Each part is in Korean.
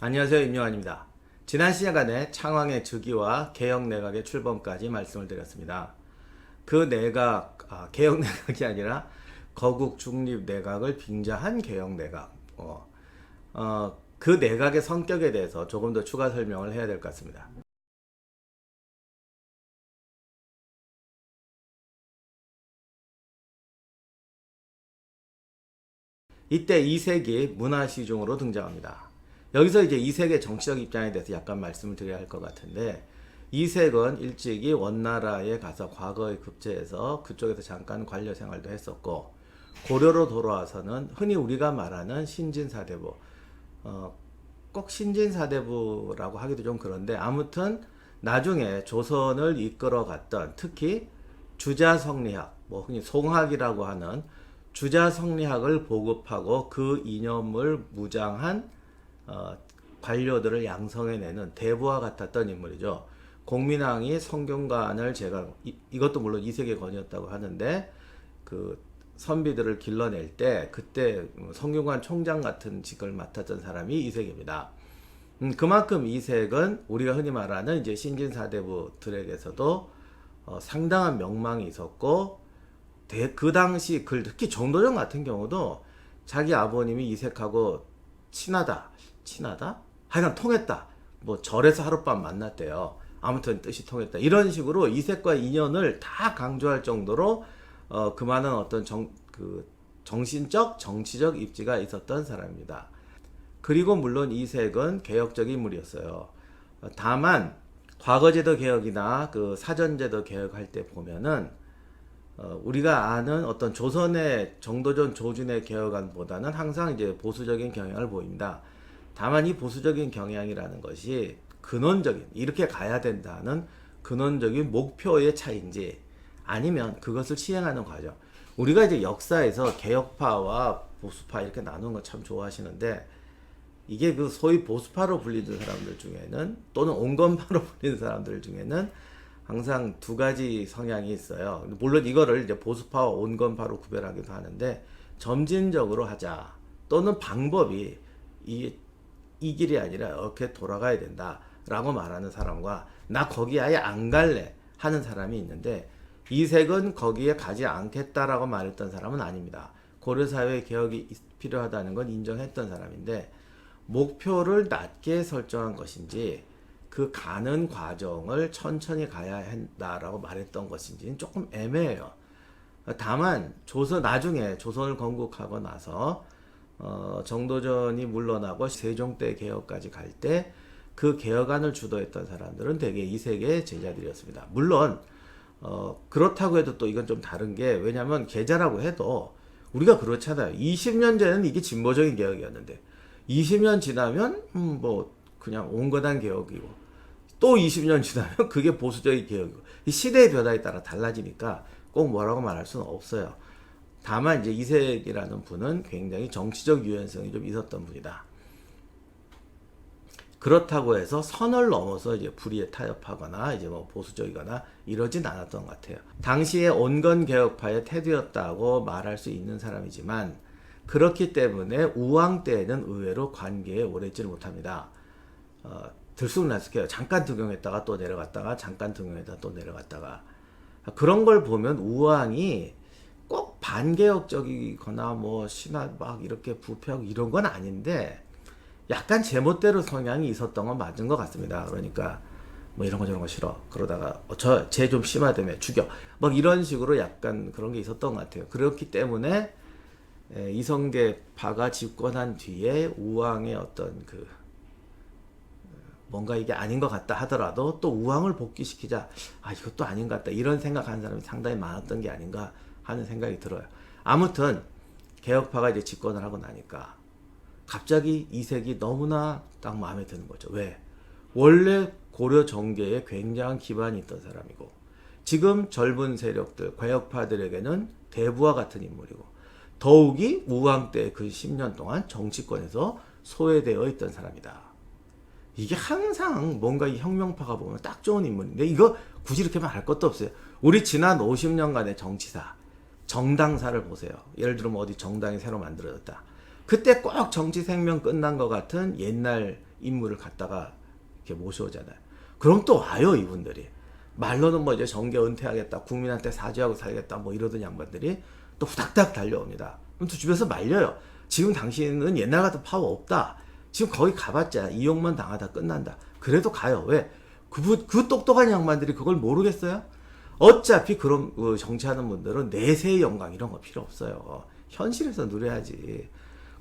안녕하세요. 임용환입니다. 지난 시간에 창왕의 즉위와 개혁내각의 출범까지 말씀을 드렸습니다. 그 내각, 개혁내각이 아니라 거국 중립내각을 빙자한 개혁내각. 그 내각의 성격에 대해서 조금 더 추가 설명을 해야 될 것 같습니다. 이때 이색이 문화시중으로 등장합니다. 여기서 이제 이색의 정치적 입장에 대해서 약간 말씀을 드려야 할 것 같은데, 이색은 일찍이 원나라에 가서 과거에 급제해서 그쪽에서 잠깐 관료 생활도 했었고, 고려로 돌아와서는 흔히 우리가 말하는 신진사대부, 꼭 신진사대부라고 하기도 좀 그런데, 아무튼 나중에 조선을 이끌어갔던, 특히 주자성리학, 뭐 흔히 송학이라고 하는 주자성리학을 보급하고 그 이념을 무장한 관료들을 양성해내는 대부와 같았던 인물이죠. 공민왕이 성균관을 제가 이것도 물론 이색의 건이었다고 하는데, 그 선비들을 길러낼 때 그때 성균관 총장 같은 직을 맡았던 사람이 이색입니다. 그만큼 이색은 우리가 흔히 말하는 이제 신진사대부들에게서도 상당한 명망이 있었고, 그 당시 특히 정도전 같은 경우도 자기 아버님이 이색하고 친하다 하여간 통했다, 뭐 절에서 하룻밤 만났대요. 아무튼 뜻이 통했다, 이런 식으로 이색과 인연을 다 강조할 정도로 그만한 어떤 정신적 정치적 입지가 있었던 사람입니다. 그리고 물론 이색은 개혁적인 인물이었어요. 다만 과거제도 개혁이나 그 사전제도 개혁할 때 보면은 우리가 아는 어떤 조선의 정도전 조준의 개혁안보다는 항상 이제 보수적인 경향을 보입니다. 다만 이 보수적인 경향이라는 것이 근원적인, 이렇게 가야 된다는 근원적인 목표의 차이인지, 아니면 그것을 시행하는 과정. 우리가 이제 역사에서 개혁파와 보수파 이렇게 나누는 거 참 좋아하시는데, 이게 그 소위 보수파로 불리는 사람들 중에는, 또는 온건파로 불리는 사람들 중에는 항상 두 가지 성향이 있어요. 물론 이거를 이제 보수파와 온건파로 구별하기도 하는데, 점진적으로 하자, 또는 방법이 이 길이 아니라 이렇게 돌아가야 된다라고 말하는 사람과, 나 거기 아예 안 갈래 하는 사람이 있는데, 이색은 거기에 가지 않겠다라고 말했던 사람은 아닙니다. 고려사회 개혁이 필요하다는 건 인정했던 사람인데, 목표를 낮게 설정한 것인지 그 가는 과정을 천천히 가야 한다라고 말했던 것인지는 조금 애매해요. 다만 나중에 조선을 건국하고 나서 정도전이 물러나고 세종 때 개혁까지 갈 때 그 개혁안을 주도했던 사람들은 대개 이색의 제자들이었습니다. 물론 그렇다고 해도 또 이건 좀 다른 게, 왜냐하면 계자라고 해도 우리가 그렇잖아요. 20년 전에는 이게 진보적인 개혁이었는데 20년 지나면 뭐 그냥 온건한 개혁이고, 또 20년 지나면 그게 보수적인 개혁이고, 이 시대의 변화에 따라 달라지니까 꼭 뭐라고 말할 수는 없어요. 다만 이제 이색이라는 분은 굉장히 정치적 유연성이 좀 있었던 분이다. 그렇다고 해서 선을 넘어서 이제 불의에 타협하거나 이제 뭐 보수적이거나 이러진 않았던 것 같아요. 당시에 온건 개혁파의 태도였다고 말할 수 있는 사람이지만, 그렇기 때문에 우왕 때에는 의외로 관계에 오래 있지를 못합니다. 들쑥날쑥해요. 잠깐 등용했다가 또 내려갔다가, 잠깐 등용했다가 또 내려갔다가. 그런 걸 보면 우왕이 꼭 반개혁적이거나 뭐 신화 막 이렇게 부패하고 이런 건 아닌데, 약간 제멋대로 성향이 있었던 건 맞은 것 같습니다. 그러니까 뭐 이런 거 저런 거 싫어, 그러다가 쟤 좀 심하다며 죽여, 막 이런 식으로 약간 그런 게 있었던 것 같아요. 그렇기 때문에 이성계파가 집권한 뒤에 우왕의 어떤 그 뭔가 이게 아닌 것 같다 하더라도 또 우왕을 복귀시키자, 이것도 아닌 것 같다, 이런 생각하는 사람이 상당히 많았던 게 아닌가 하는 생각이 들어요. 아무튼 개혁파가 이제 집권을 하고 나니까 갑자기 이색이 너무나 딱 마음에 드는 거죠. 왜? 원래 고려 정계에 굉장한 기반이 있던 사람이고, 지금 젊은 세력들, 개혁파들에게는 대부와 같은 인물이고, 더욱이 우왕 때 그 10년 동안 정치권에서 소외되어 있던 사람이다. 이게 항상 뭔가 이 혁명파가 보면 딱 좋은 인물인데, 이거 굳이 이렇게 말할 것도 없어요. 우리 지난 50년간의 정치사, 정당사를 보세요. 예를 들면 어디 정당이 새로 만들어졌다. 그때 꼭 정치 생명 끝난 것 같은 옛날 인물을 갖다가 이렇게 모셔오잖아요. 그럼 또 와요, 이분들이. 말로는 뭐 이제 정계 은퇴하겠다, 국민한테 사죄하고 살겠다, 뭐 이러던 양반들이 또 후닥닥 달려옵니다. 그럼 또 주변에서 말려요. 지금 당신은 옛날 같은 파워 없다. 지금 거기 가봤자 이용만 당하다 끝난다. 그래도 가요. 왜? 그 똑똑한 양반들이 그걸 모르겠어요? 어차피 그런 정치하는 분들은 내세의 영광 이런 거 필요 없어요. 현실에서 누려야지.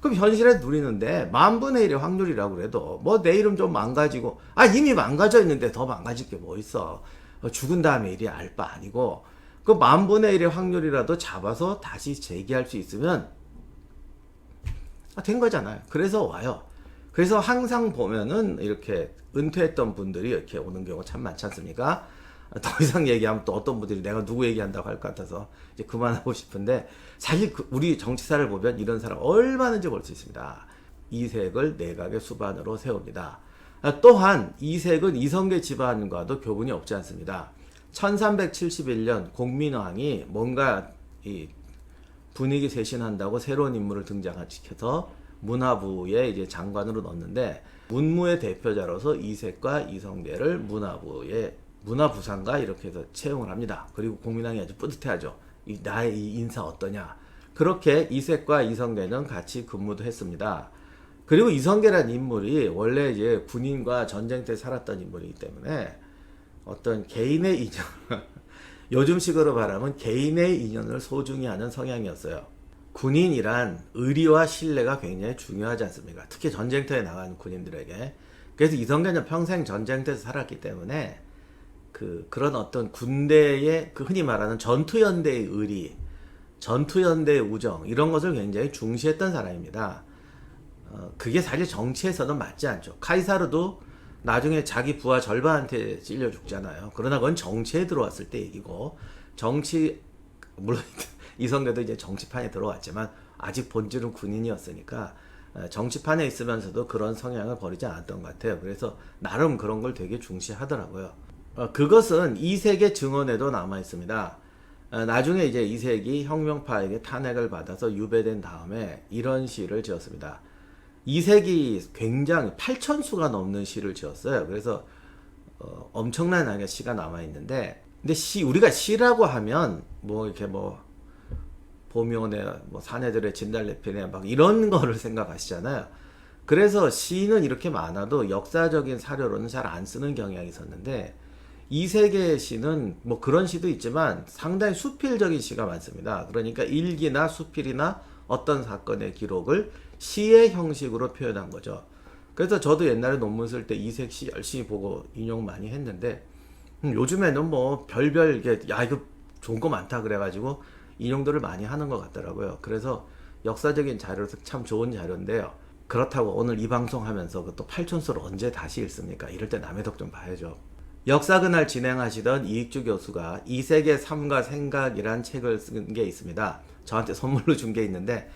그럼 현실에서 누리는데 만분의 일의 확률이라고 그래도 뭐 내 이름 좀 망가지고 이미 망가져 있는데 더 망가질 게 뭐 있어. 죽은 다음에 일이 알 바 아니고 그 만분의 일의 확률이라도 잡아서 다시 재기할 수 있으면 된 거잖아요. 그래서 와요. 그래서 항상 보면은 이렇게 은퇴했던 분들이 이렇게 오는 경우가 참 많지 않습니까? 더 이상 얘기하면 또 어떤 분들이 내가 누구 얘기한다고 할 것 같아서 이제 그만하고 싶은데, 사실 우리 정치사를 보면 이런 사람 얼마든지 볼 수 있습니다. 이색을 내각의 수반으로 세웁니다. 또한 이색은 이성계 집안과도 교분이 없지 않습니다. 1371년 공민왕이 뭔가 이 분위기 쇄신한다고 새로운 인물을 등장시켜서 문화부에 이제 장관으로 넣었는데, 문무의 대표자로서 이색과 이성계를 문화부상가 이렇게 해서 채용을 합니다. 그리고 공민왕이 아주 뿌듯해하죠. 나의 이 인사 어떠냐. 그렇게 이색과 이성계는 같이 근무도 했습니다. 그리고 이성계라는 인물이 원래 이제 군인과 전쟁 때 살았던 인물이기 때문에 어떤 개인의 인연, 요즘식으로 말하면 개인의 인연을 소중히 하는 성향이었어요. 군인이란 의리와 신뢰가 굉장히 중요하지 않습니까? 특히 전쟁터에 나가는 군인들에게. 그래서 이성계는 평생 전쟁터에서 살았기 때문에 그런 어떤 군대의 흔히 말하는 전투연대의 의리, 전투연대의 우정 이런 것을 굉장히 중시했던 사람입니다. 그게 사실 정치에서는 맞지 않죠. 카이사르도 나중에 자기 부하 절반한테 찔려 죽잖아요. 그러나 그건 정치에 들어왔을 때 얘기고, 물론 이성계도 이제 정치판에 들어왔지만 아직 본질은 군인이었으니까 정치판에 있으면서도 그런 성향을 버리지 않았던 것 같아요. 그래서 나름 그런 걸 되게 중시하더라고요. 그것은 이색의 증언에도 남아 있습니다. 나중에 이제 이색이 혁명파에게 탄핵을 받아서 유배된 다음에 이런 시를 지었습니다. 이색이 굉장히 8,000수가 넘는 시를 지었어요. 그래서 엄청난 시가 남아 있는데, 근데 우리가 시라고 하면 뭐 이렇게 뭐 봄이오네, 뭐 사내들의 진달래피네 막 이런 거를 생각하시잖아요. 그래서 시는 이렇게 많아도 역사적인 사료로는 잘 안 쓰는 경향이 있었는데, 이색의 시는 뭐 그런 시도 있지만 상당히 수필적인 시가 많습니다. 그러니까 일기나 수필이나 어떤 사건의 기록을 시의 형식으로 표현한 거죠. 그래서 저도 옛날에 논문 쓸 때 이색 시 열심히 보고 인용 많이 했는데, 요즘에는 뭐 별별 이거 좋은 거 많다 그래가지고 인용들을 많이 하는 것 같더라고요. 그래서 역사적인 자료로서 참 좋은 자료인데요. 그렇다고 오늘 이 방송 하면서 또 8,000수를 언제 다시 읽습니까? 이럴 때 남의 덕 좀 봐야죠. 역사그날 진행하시던 이익주 교수가 이색의 삶과 생각이란 책을 쓴 게 있습니다. 저한테 선물로 준 게 있는데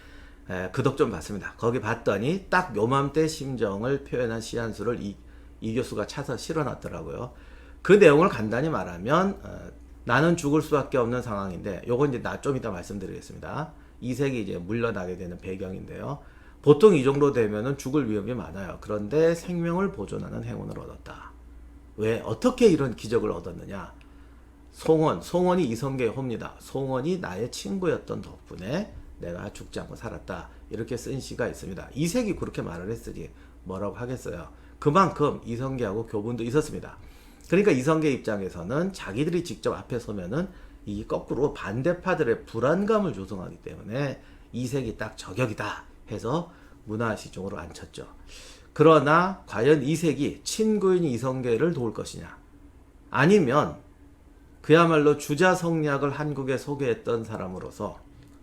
그 덕 좀 봤습니다. 거기 봤더니 딱 요맘때 심정을 표현한 시 한 수를 이 교수가 차서 실어놨더라고요. 그 내용을 간단히 말하면 나는 죽을 수밖에 없는 상황인데, 요건 이제 좀 이따 말씀드리겠습니다. 이색이 이제 물러나게 되는 배경인데요. 보통 이 정도 되면은 죽을 위험이 많아요. 그런데 생명을 보존하는 행운을 얻었다. 왜? 어떻게 이런 기적을 얻었느냐? 송원이 이성계의 호입니다. 송원이 나의 친구였던 덕분에 내가 죽지 않고 살았다. 이렇게 쓴 시가 있습니다. 이색이 그렇게 말을 했으니 뭐라고 하겠어요. 그만큼 이성계하고 교분도 있었습니다. 그러니까 이성계 입장에서는 자기들이 직접 앞에 서면은 이 거꾸로 반대파들의 불안감을 조성하기 때문에 이색이 딱 저격이다 해서 문화시종으로 앉혔죠. 그러나 과연 이색이 친구인 이성계를 도울 것이냐, 아니면 그야말로 주자성략을 한국에 소개했던 사람으로서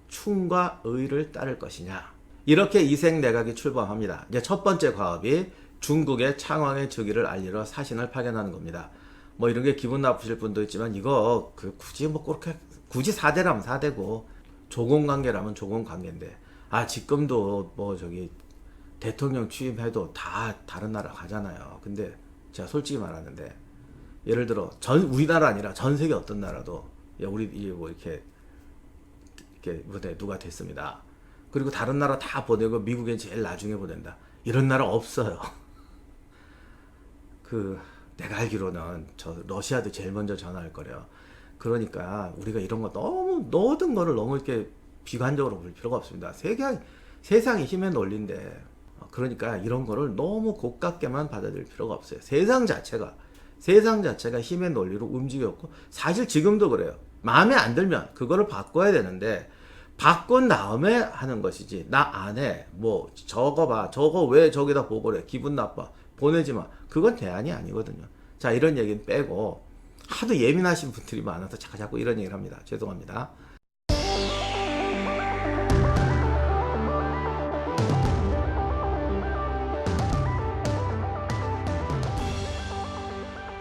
충과 의를 따를 것이냐, 이렇게 이색 내각이 출범합니다. 이제 첫 번째 과업이 중국의 창왕의 즉위를 알리러 사신을 파견하는 겁니다. 뭐 이런 게 기분 나쁘실 분도 있지만 이거 굳이 뭐 그렇게 굳이 4대라면 4대고 조공관계라면 조공관계인데, 지금도 뭐 대통령 취임해도 다 다른 나라 가잖아요. 근데 제가 솔직히 말하는데, 예를 들어 우리나라 아니라 전 세계 어떤 나라도 우리 뭐 이렇게 누가 됐습니다. 그리고 다른 나라 다 보내고 미국엔 제일 나중에 보낸다. 이런 나라 없어요. 내가 알기로는 저 러시아도 제일 먼저 전화할 거래요. 그러니까 우리가 이런 거 너무 모든 거를 너무 이렇게 비관적으로 볼 필요가 없습니다. 세상이 힘의 논리인데 그러니까 이런 거를 너무 고깝게만 받아들일 필요가 없어요. 세상 자체가 힘의 논리로 움직였고 사실 지금도 그래요. 마음에 안 들면 그거를 바꿔야 되는데 바꾼 다음에 하는 것이지 나 안 해. 뭐 저거 봐. 저거 왜 저기다 보고래. 기분 나빠. 보내지 마. 그건 대안이 아니거든요. 자, 이런 얘기는 빼고 하도 예민하신 분들이 많아서 자꾸 이런 얘기를 합니다. 죄송합니다.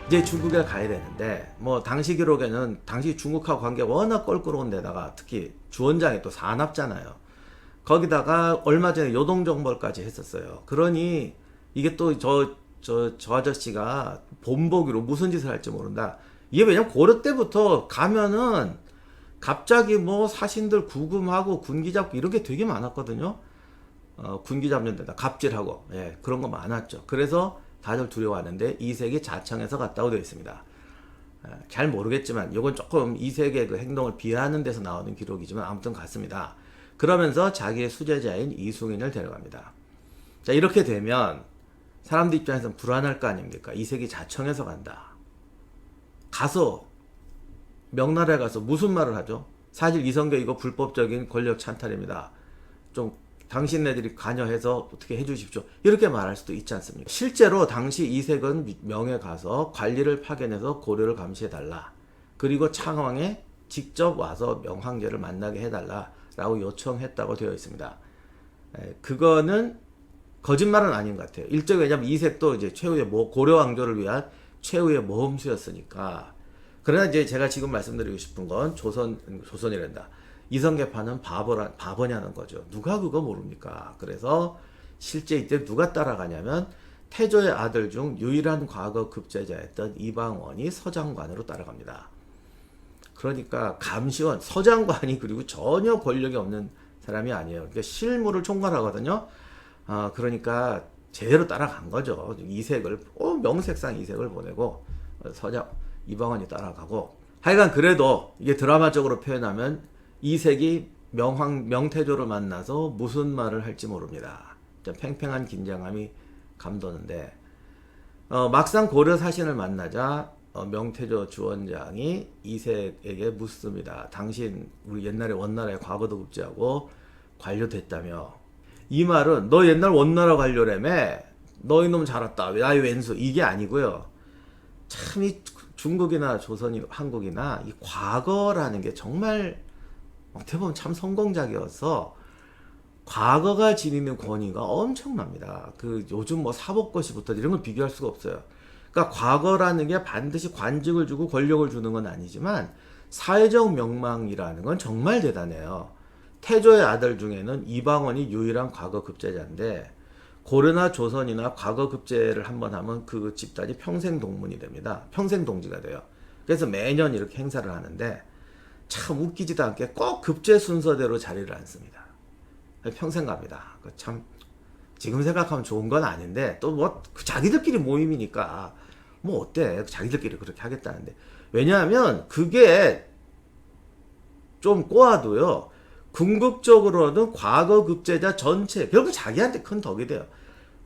이제 중국에 가야 되는데 뭐 당시 기록에는 당시 중국하고 관계 워낙 껄끄러운 데다가 특히 주원장이 또 사납잖아요. 거기다가 얼마 전에 요동정벌까지 했었어요. 그러니 이게 또 저 아저씨가 본보기로 무슨 짓을 할지 모른다. 이게 왜냐면 고려 때부터 가면은 갑자기 뭐 사신들 구금하고 군기 잡고 이런 게 되게 많았거든요. 군기 잡는 데다 갑질하고 그런 거 많았죠. 그래서 다들 두려워하는데 이색이 자청해서 갔다고 되어 있습니다. 잘 모르겠지만 이건 조금 이색의 그 행동을 비하하는 데서 나오는 기록이지만 아무튼 갔습니다. 그러면서 자기의 수제자인 이승인을 데려갑니다. 자, 이렇게 되면 사람들 입장에서는 불안할 거 아닙니까? 이색이 자청해서 간다. 가서 명나라에 가서 무슨 말을 하죠? 사실 이성계 이거 불법적인 권력 찬탈입니다. 좀 당신네들이 관여해서 어떻게 해주십시오. 이렇게 말할 수도 있지 않습니까? 실제로 당시 이색은 명에 가서 관리를 파견해서 고려를 감시해달라. 그리고 창왕에 직접 와서 명황제를 만나게 해달라라고 요청했다고 되어 있습니다. 그거는 거짓말은 아닌 것 같아요. 일종의 왜냐면 이색도 이제 최후의 고려 왕조를 위한 최후의 모험수였으니까. 그러나 이제 제가 지금 말씀드리고 싶은 건 조선이란다. 이성계파는 바보냐는 거죠. 누가 그거 모릅니까? 그래서 실제 이때 누가 따라가냐면 태조의 아들 중 유일한 과거 급제자였던 이방원이 서장관으로 따라갑니다. 그러니까 감시원, 서장관이 그리고 전혀 권력이 없는 사람이 아니에요. 그러니까 실무를 총괄하거든요. 그러니까 제대로 따라간 거죠. 이색을 명색상 이색을 보내고 이방원이 따라가고 하여간 그래도 이게 드라마적으로 표현하면 이색이 명태조를 만나서 무슨 말을 할지 모릅니다. 팽팽한 긴장감이 감도는데 막상 고려 사신을 만나자 명태조 주원장이 이색에게 묻습니다. 당신 우리 옛날에 원나라의 과거도 급제하고 관료됐다며. 이 말은 너 옛날 원나라 관료라며 너 이놈 잘했다 나의 왼수 이게 아니고요. 참 이 중국이나 조선이 한국이나 이 과거라는 게 정말 어떻게 보면 참 성공작이어서 과거가 지니는 권위가 엄청납니다. 요즘 뭐 사법고시부터 이런 걸 비교할 수가 없어요. 그러니까 과거라는 게 반드시 관직을 주고 권력을 주는 건 아니지만 사회적 명망이라는 건 정말 대단해요. 태조의 아들 중에는 이방원이 유일한 과거 급제자인데 고려나 조선이나 과거 급제를 한번 하면 그 집단이 평생 동문이 됩니다. 평생 동지가 돼요. 그래서 매년 이렇게 행사를 하는데 참 웃기지도 않게 꼭 급제 순서대로 자리를 앉습니다. 평생 갑니다. 참 지금 생각하면 좋은 건 아닌데 또 뭐 자기들끼리 모임이니까 뭐 어때? 자기들끼리 그렇게 하겠다는데 왜냐하면 그게 좀 꼬아도요. 궁극적으로는 과거 급제자 전체 결국 자기한테 큰 덕이 돼요.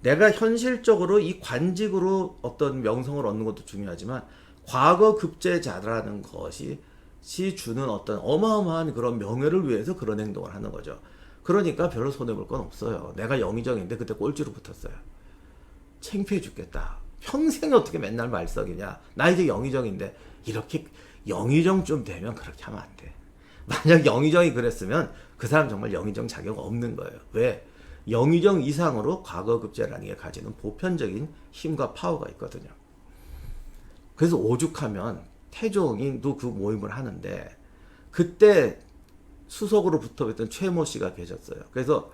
내가 현실적으로 이 관직으로 어떤 명성을 얻는 것도 중요하지만 과거 급제자라는 것이 주는 어떤 어마어마한 그런 명예를 위해서 그런 행동을 하는 거죠. 그러니까 별로 손해볼 건 없어요. 내가 영의정인데 그때 꼴찌로 붙었어요. 창피해 죽겠다. 평생 어떻게 맨날 말썽이냐. 나 이제 영의정인데 이렇게 영의정 좀 되면 그렇게 하면 안 돼. 만약 영의정이 그랬으면 그 사람 정말 영의정 자격 없는 거예요. 왜? 영의정 이상으로 과거급제라는 게 가지는 보편적인 힘과 파워가 있거든요. 그래서 오죽하면 태종이도 그 모임을 하는데 그때 수석으로 붙어있던 최모 씨가 계셨어요. 그래서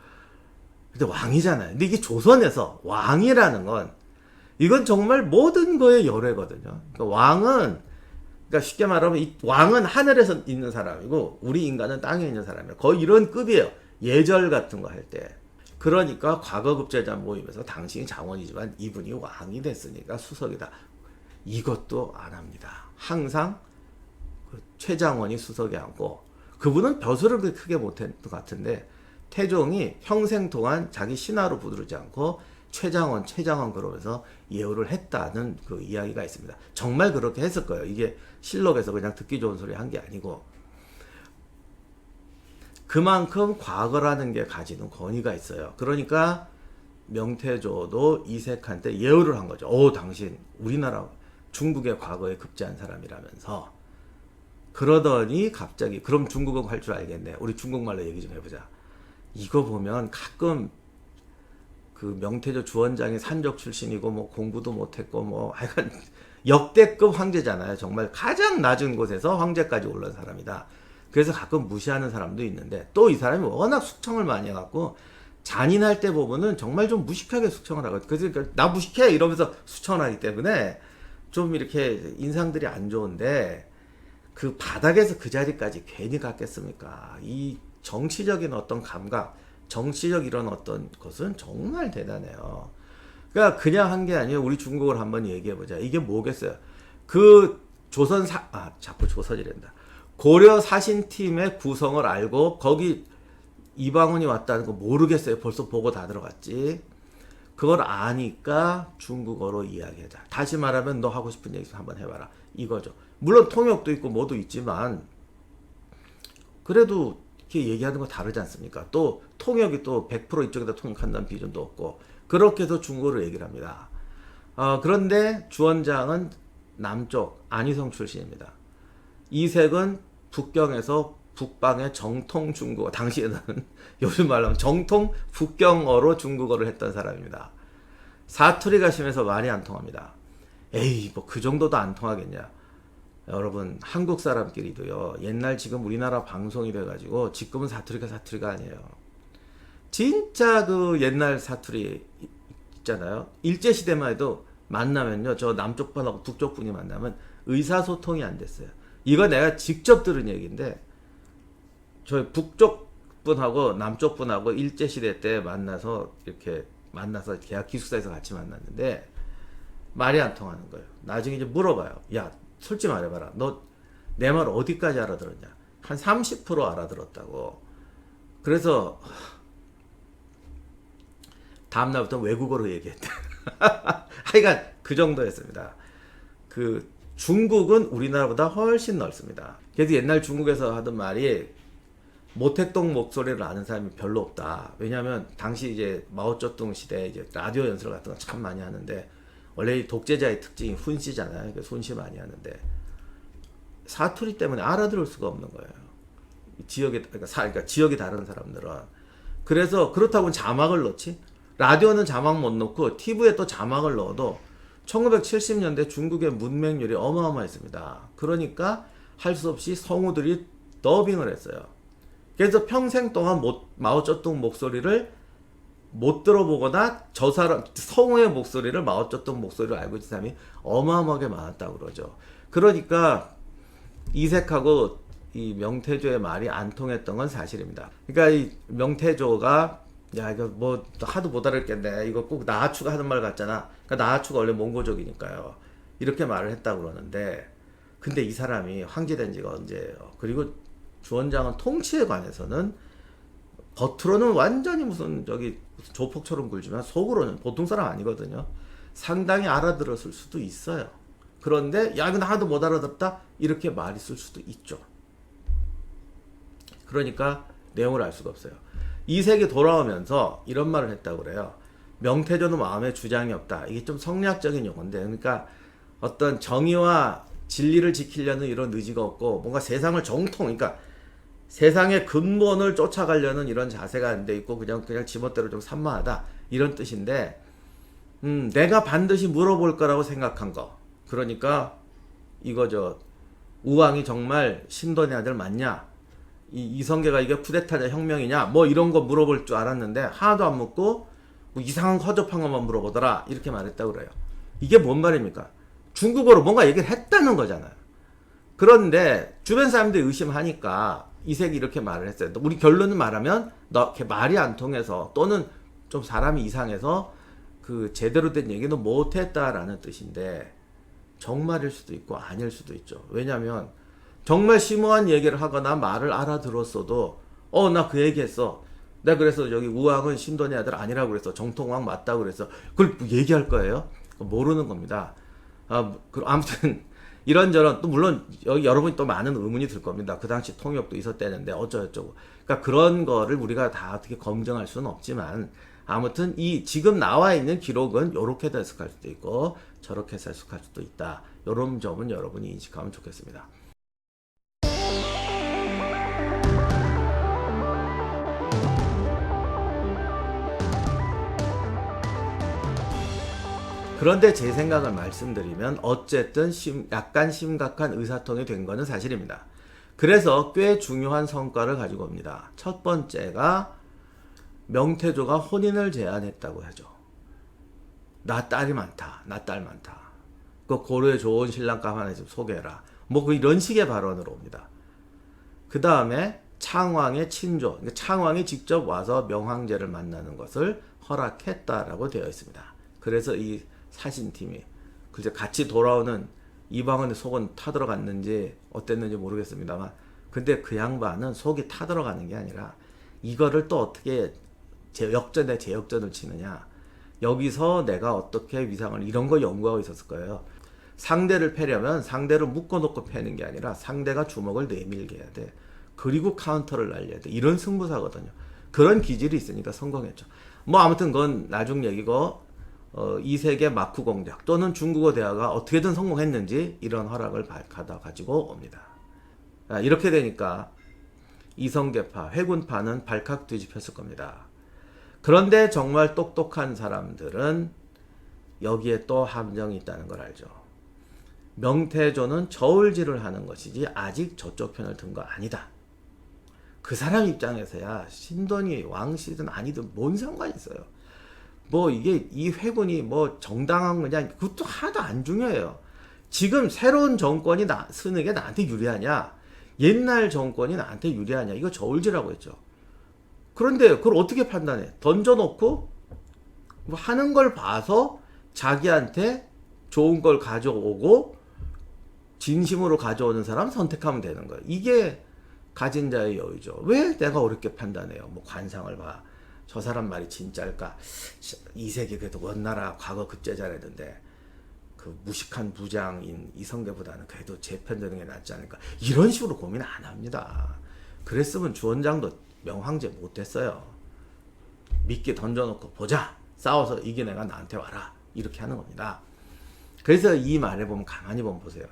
그때 왕이잖아요. 근데 이게 조선에서 왕이라는 건 이건 정말 모든 거의 열애거든요. 그러니까 왕은 그러니까 쉽게 말하면 이 왕은 하늘에서 있는 사람이고 우리 인간은 땅에 있는 사람이에요. 거의 이런 급이에요. 예절 같은 거 할 때. 그러니까 과거급제자 모임에서 당신이 장원이지만 이분이 왕이 됐으니까 수석이다. 이것도 안 합니다. 항상 그 최장원이 수석에 앉고, 그분은 벼슬을 그렇게 크게 못했던 것 같은데 태종이 평생 동안 자기 신하로 부르지 않고 최장원 그러면서 예우를 했다는 그 이야기가 있습니다. 정말 그렇게 했을 거예요. 이게 실록에서 그냥 듣기 좋은 소리 한 게 아니고, 그만큼 과거라는 게 가지는 권위가 있어요. 그러니까 명태조도 이색한테 예우를 한 거죠. 당신 우리나라 중국의 과거에 급제한 사람이라면서. 그러더니 갑자기 그럼 중국어 할 줄 알겠네. 우리 중국말로 얘기 좀 해보자. 이거 보면 가끔 그 명태조 주원장이 산적 출신이고 뭐 공부도 못했고 뭐 하여간 역대급 황제잖아요. 정말 가장 낮은 곳에서 황제까지 올라온 사람이다. 그래서 가끔 무시하는 사람도 있는데, 또 이 사람이 워낙 숙청을 많이 해갖고 잔인할 때 보면은 정말 좀 무식하게 숙청을 하거든. 그래서 나 무식해 이러면서 숙청을 하기 때문에 좀 이렇게 인상들이 안 좋은데, 그 바닥에서 그 자리까지 괜히 갔겠습니까? 이 정치적인 어떤 감각, 정치적 이런 어떤 것은 정말 대단해요. 그러니까 그냥 한 게 아니에요. 우리 중국을 한번 얘기해보자. 이게 뭐겠어요? 그 자꾸 조선이란다. 고려 사신팀의 구성을 알고 거기 이방원이 왔다는 거 모르겠어요. 벌써 보고 다 들어갔지. 그걸 아니까 중국어로 이야기하자. 다시 말하면 너 하고 싶은 얘기 한번 해봐라. 이거죠. 물론 통역도 있고 뭐도 있지만 그래도 이렇게 얘기하는 거 다르지 않습니까? 또 통역이 또 100% 이쪽에다 통역한다는 비전도 없고, 그렇게 해서 중국어로 얘기를 합니다. 그런데 주원장은 남쪽 안희성 출신입니다. 이색은 북경에서 북방의 정통 중국어, 당시에는 요즘 말로 하면 정통 북경어로 중국어를 했던 사람입니다. 사투리가 심해서 말이 안 통합니다. 에이, 뭐 그 정도도 안 통하겠냐. 여러분, 한국 사람끼리도요, 옛날 지금 우리나라 방송이 돼가지고 지금은 사투리가 아니에요. 진짜 그 옛날 사투리 있잖아요. 일제시대만 해도 만나면요, 저 남쪽 분하고 북쪽 분이 만나면 의사소통이 안 됐어요. 이거 내가 직접 들은 얘기인데, 저 북쪽 분하고 남쪽 분하고 일제시대 때 만나서 계약 기숙사에서 같이 만났는데 말이 안 통하는 거예요. 나중에 이제 물어봐요. 야, 솔직히 말해봐라. 너 내 말 어디까지 알아들었냐? 한 30% 알아들었다고. 그래서 다음날부터 외국어로 얘기했대. 하여간 그 정도였습니다. 그 중국은 우리나라보다 훨씬 넓습니다. 그래서 옛날 중국에서 하던 말이 모택동 목소리를 아는 사람이 별로 없다. 왜냐하면 당시 이제 마오쩌둥 시대에 이제 라디오 연설 같은 거 참 많이 하는데, 원래 이 독재자의 특징이 훈시잖아요. 그래서 훈시 많이 하는데 사투리 때문에 알아들을 수가 없는 거예요. 그러니까 지역이 다른 사람들은. 그래서 그렇다고 자막을 넣지? 라디오는 자막 못 넣고 TV에 또 자막을 넣어도 1970년대 중국의 문맹률이 어마어마했습니다. 그러니까 할 수 없이 성우들이 더빙을 했어요. 그래서 평생 동안 마오쩌둥 목소리를 못 들어보거나 저 사람 성우의 목소리를 마오쩌둥 목소리로 알고 있는 사람이 어마어마하게 많았다고 그러죠. 그러니까 이색하고 이 명태조의 말이 안 통했던 건 사실입니다. 그러니까 이 명태조가 야, 이거 뭐 하도 못 알아듣겠네. 이거 꼭 나하추가 하는 말 같잖아. 그러니까 나하추가 원래 몽고족이니까요. 이렇게 말을 했다고 그러는데, 근데 이 사람이 황제된 지가 언제예요? 그리고 주원장은 통치에 관해서는 겉으로는 완전히 무슨 조폭처럼 굴지만 속으로는 보통 사람 아니거든요. 상당히 알아들었을 수도 있어요. 그런데 야, 이거 하도 못 알아듣다 이렇게 말이 쓸 수도 있죠. 그러니까 내용을 알 수가 없어요. 이색이 돌아오면서 이런 말을 했다고 그래요. 명태조는 마음에 주장이 없다. 이게 좀 성리학적인 용어인데, 그러니까 어떤 정의와 진리를 지키려는 이런 의지가 없고, 뭔가 세상을 그러니까 세상의 근본을 쫓아가려는 이런 자세가 안 돼 있고 그냥 지멋대로 좀 산만하다 이런 뜻인데, 내가 반드시 물어볼 거라고 생각한 거. 그러니까 이거죠. 우왕이 정말 신돈의 아들 맞냐? 이성계가 이게 쿠데타냐 혁명이냐? 뭐 이런 거 물어볼 줄 알았는데 하나도 안 묻고 뭐 이상한 허접한 것만 물어보더라. 이렇게 말했다고 그래요. 이게 뭔 말입니까? 중국어로 뭔가 얘기를 했다는 거잖아요. 그런데 주변 사람들이 의심하니까 이색이 이렇게 말을 했어요. 우리 결론을 말하면 너 말이 안 통해서, 또는 좀 사람이 이상해서 그 제대로 된 얘기는 못했다라는 뜻인데 정말일 수도 있고 아닐 수도 있죠. 왜냐하면 정말 심오한 얘기를 하거나 말을 알아들었어도 나 그 얘기했어. 내가 그래서 여기 우왕은 신돈의 아들 아니라고 그랬어. 정통왕 맞다고 그랬어. 그걸 얘기할 거예요? 모르는 겁니다. 아무튼 이런저런 또 물론 여기 여러분이 또 많은 의문이 들 겁니다. 그 당시 통역도 있었다는데 어쩌고저쩌고. 그러니까 그런 거를 우리가 다 어떻게 검증할 수는 없지만 아무튼 이 지금 나와 있는 기록은 이렇게 해석할 수도 있고 저렇게 해석할 수도 있다. 이런 점은 여러분이 인식하면 좋겠습니다. 그런데 제 생각을 말씀드리면 어쨌든 약간 심각한 의사통이 된 거는 사실입니다. 그래서 꽤 중요한 성과를 가지고 옵니다. 첫 번째가 명태조가 혼인을 제안했다고 하죠. 나 딸이 많다. 나 딸 많다. 그 고려에 좋은 신랑감 하나 좀 소개해라. 뭐 이런 식의 발언으로 옵니다. 그 다음에 창왕의 친조, 그러니까 창왕이 직접 와서 명황제를 만나는 것을 허락했다라고 되어 있습니다. 그래서 이 사신팀이 글쎄 같이 돌아오는 이방원의 속은 타들어갔는지 어땠는지 모르겠습니다만 근데 그 양반은 속이 타들어가는 게 아니라 이거를 또 어떻게 역전에 제역전을 치느냐 여기서 내가 어떻게 위상을 이런 거 연구하고 있었을 거예요. 상대를 패려면 상대를 묶어놓고 패는 게 아니라 상대가 주먹을 내밀게 해야 돼. 그리고 카운터를 날려야 돼. 이런 승부사거든요. 그런 기질이 있으니까 성공했죠. 뭐 아무튼 그건 나중 얘기고 이세계 마쿠 공작 또는 중국어 대화가 어떻게든 성공했는지 이런 허락을 가지고 옵니다. 이렇게 되니까 이성계파, 회군파는 발칵 뒤집혔을 겁니다. 그런데 정말 똑똑한 사람들은 여기에 또 함정이 있다는 걸 알죠. 명태조는 저울질을 하는 것이지 아직 저쪽 편을 든 거 아니다. 그 사람 입장에서야 신돈이 왕씨든 아니든 뭔 상관이 있어요. 뭐 이게 이 회군이 뭐 정당한 거냐 그것도 하나도 안 중요해요. 지금 새로운 정권이 쓰는 게 나한테 유리하냐 옛날 정권이 나한테 유리하냐 이거 저울질하고 있죠. 그런데 그걸 어떻게 판단해? 던져놓고 하는 걸 봐서 자기한테 좋은 걸 가져오고 진심으로 가져오는 사람 선택하면 되는 거예요. 이게 가진 자의 여유죠. 왜 내가 어렵게 판단해요? 뭐 관상을 봐. 저 사람 말이 진짜일까? 이세계 그래도 원나라 과거 급제자라는데 그 무식한 부장인 이성계보다는 그래도 재편되는 게 낫지 않을까? 이런 식으로 고민 안 합니다. 그랬으면 주원장도 명황제 못했어요. 미끼 던져놓고 보자. 싸워서 이긴 애가 나한테 와라. 이렇게 하는 겁니다. 그래서 이 말에 보면 가만히 보면 보세요.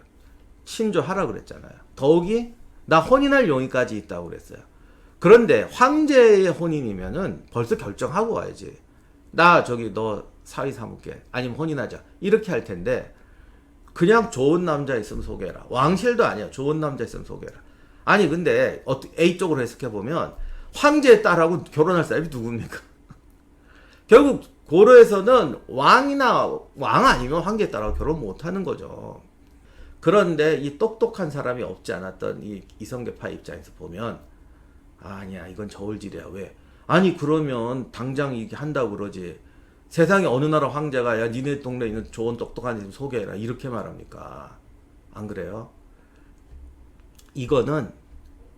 친조하라 그랬잖아요. 더욱이 나 혼인할 용의까지 있다고 그랬어요. 그런데 황제의 혼인이면은 벌써 결정하고 와야지. 나 저기 너 사위 삼을게. 아니면 혼인하자. 이렇게 할 텐데 그냥 좋은 남자 있으면 소개해라. 왕실도 아니야. 좋은 남자 있으면 소개해라. 아니 근데 A쪽으로 해석해보면 황제의 딸하고 결혼할 사람이 누굽니까? 결국 고려에서는 왕 아니면 황제의 딸하고 결혼 못하는 거죠. 그런데 이 똑똑한 사람이 없지 않았던 이 이성계파 입장에서 보면 아니야 이건 저울질이야. 왜? 아니 그러면 당장 이게 한다고 그러지. 세상에 어느 나라 황제가 야 니네 동네에 있는 좋은 똑똑한 집 소개해라 이렇게 말합니까? 안 그래요? 이거는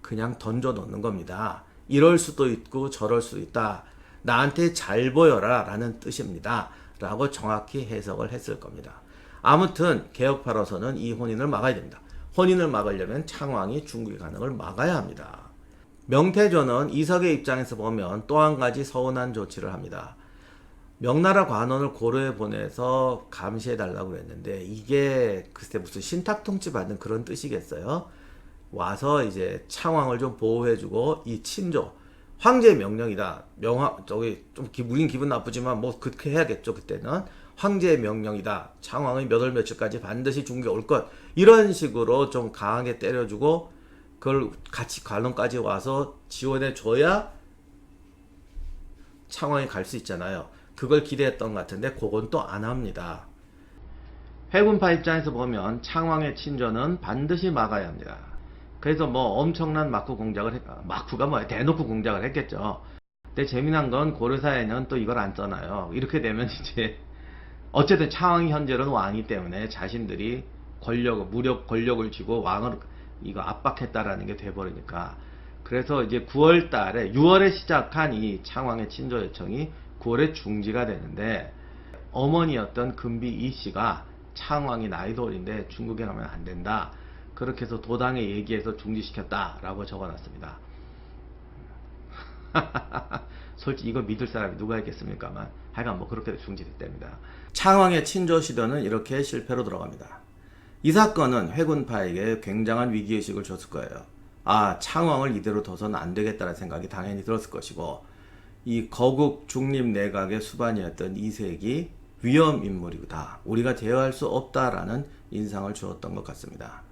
그냥 던져 놓는 겁니다. 이럴 수도 있고 저럴 수도 있다. 나한테 잘 보여라 라는 뜻입니다. 라고 정확히 해석을 했을 겁니다. 아무튼 개혁파로서는 이 혼인을 막아야 됩니다. 혼인을 막으려면 창왕이 중국에 가는 걸 막아야 합니다. 명태조는 이석의 입장에서 보면 또 한 가지 서운한 조치를 합니다. 명나라 관원을 고려에 보내서 감시해달라고 했는데 이게 글쎄 무슨 신탁통치 받는 그런 뜻이겠어요? 와서 이제 창왕을 좀 보호해주고 이 친조 황제의 명령이다. 저기 좀 우린 기분 나쁘지만 뭐 그렇게 해야겠죠. 그때는 황제의 명령이다. 창왕의 몇 월 며칠까지 반드시 중국에 올 것. 이런 식으로 좀 강하게 때려주고 그걸 같이 관원까지 와서 지원해 줘야 창왕이 갈 수 있잖아요. 그걸 기대했던 것 같은데 그건 또 안 합니다. 회군파 입장에서 보면 창왕의 친조는 반드시 막아야 합니다. 그래서 뭐 엄청난 마쿠 공작을 마쿠가 뭐야 대놓고 공작을 했겠죠. 근데 재미난 건 고려사에는 또 이걸 안 떠나요. 이렇게 되면 이제 어쨌든 창왕이 현재는 왕이기 때문에 자신들이 무력 권력을 쥐고 왕을 이거 압박했다라는 게 돼버리니까. 그래서 이제 9월 달에 6월에 시작한 이 창왕의 친조 요청이 9월에 중지가 되는데, 어머니였던 금비 이씨가 창왕이 나이도 어린데 중국에 가면 안 된다, 그렇게 해서 도당에 얘기해서 중지시켰다라고 적어놨습니다. 솔직히 이거 믿을 사람이 누가 있겠습니까만, 하여간 뭐 그렇게 중지됐답니다. 창왕의 친조 시도는 이렇게 실패로 들어갑니다. 이 사건은 회군파에게 굉장한 위기의식을 줬을 거예요. 아, 창왕을 이대로 둬서는 안 되겠다는 생각이 당연히 들었을 것이고, 이 거국 중립 내각의 수반이었던 이색이 위험 인물이다, 우리가 제어할 수 없다라는 인상을 주었던 것 같습니다.